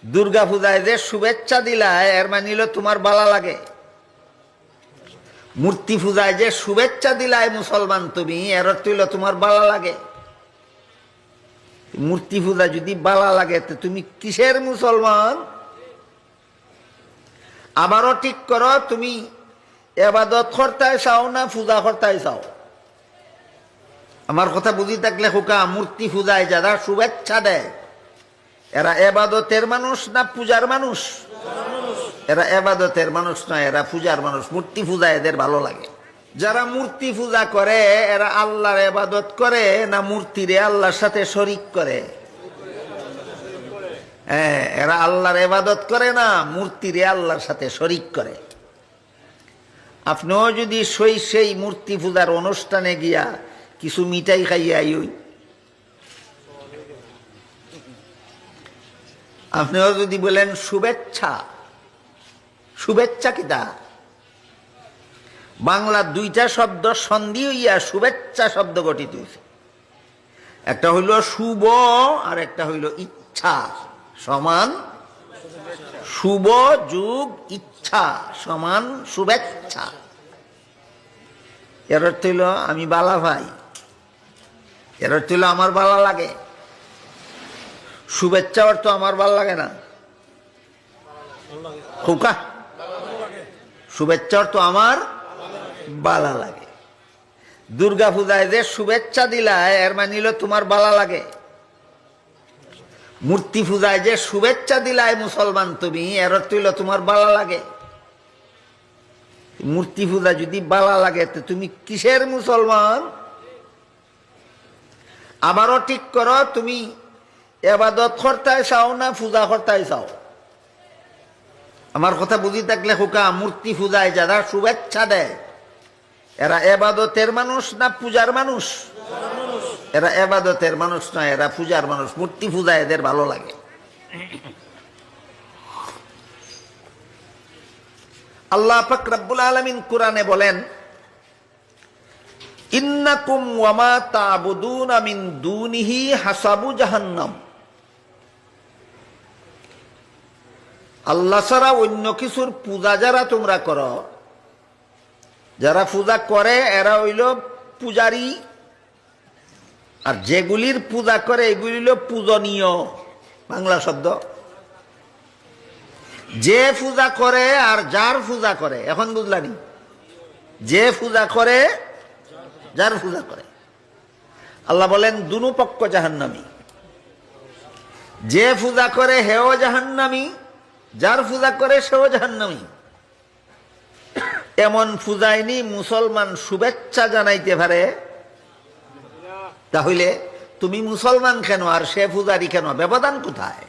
দুর্গা পূজায় যে শুভেচ্ছা দিলায় এর মানিল তোমার বালা লাগে। মূর্তি পূজায় যে শুভেচ্ছা দিলায় মুসলমান তুমি, এর অর্থ হইল তোমার বালা লাগে। মূর্তি পূজা যদি বালা লাগে তো তুমি কিসের মুসলমান? আবারও ঠিক করো, তুমি এবাদত করতে চাও না পূজা করতে চাও? আমার কথা বুঝি থাকলে খোকা, মূর্তি পূজায় যারা শুভেচ্ছা দেয় এরা এবাদতের মানুষ না পূজার মানুষ? এরা এবাদতের মানুষ নয়, এরা পূজার মানুষ। মূর্তি পূজা এদের ভালো লাগে। যারা মূর্তি পূজা করে এরা আল্লাহর এবাদত করে না মূর্তিরে আল্লাহর সাথে শরিক করে? হ্যাঁ, এরা আল্লাহর এবাদত করে না মূর্তিরে আল্লাহর সাথে শরিক করে। আপনিও যদি সেই মূর্তি পূজার অনুষ্ঠানে গিয়া কিছু মিঠাই খাইয়া আইই, আপনিও যদি বলেন শুভেচ্ছা, শুভেচ্ছা কিতা? বাংলা দুইটা শব্দ সন্ধি হইয়া শুভেচ্ছা শব্দ গঠিত হয়েছে। একটা হইল শুভ আর একটা হইল ইচ্ছা সমান শুভ যুগ ইচ্ছা সমান শুভেচ্ছা। এর অর্থ হইল আমি বালা ভাই, এর অর্থ হইল আমার বালা লাগে। শুভেচ্ছা অর্থ আমার ভালো লাগে না খোকা, শুভেচ্ছা অর্থ আমার বালা লাগে। দুর্গা পূজায় যে শুভেচ্ছা দিলায় এর মানিল তোমার বালা লাগে। মূর্তি পূজায় যে শুভেচ্ছা দিলায় মুসলমান তুমি, এর অর্থ হইল তোমার বালা লাগে। মূর্তি পূজা যদি বালা লাগে তো তুমি কিসের মুসলমান? আবারও ঠিক করো, তুমি এবাদত করতে চাও না পূজা করতে চাও? আমার কথা বুঝি থাকলে খোকা, মূর্তি পূজায় যারা শুভেচ্ছা দেয় এরা এবাদতের মানুষ না পূজার মানুষ? এরা এবাদতের মানুষ নয়, এরা পূজার মানুষ। মূর্তি পূজা এদের ভালো লাগে। আল্লাহ পাক রব্বুল আলামিন কোরআনে বলেন, ইন্নাকুম ওয়া মা তা'বুদুনা মিন দুনিহি হাসাবু জাহান্নাম। আল্লাহ ছাড়া অন্য কিছুর পূজা যারা তোমরা করো, যারা পূজা করে এরা হইল পূজারী, আর যেগুলির পূজা করে এগুলি হইল পূজনীয়। বাংলা শব্দ। যে পূজা করে আর যার পূজা করে, এখন বুঝলানি? যে পূজা করে যার পূজা করে। আল্লাহ বলেন দুনো পক্ষ জাহান্নামী। যে পূজা করে হেও জাহান্নামী, যার পূজা করে সেও জাহান্নামী। এমন পূজায়নি মুসলমান শুভেচ্ছা জানাইতে পারে? তাহলে তুমি মুসলমান কেন আর সে পূজারি কেন? ব্যবধান কোথায়?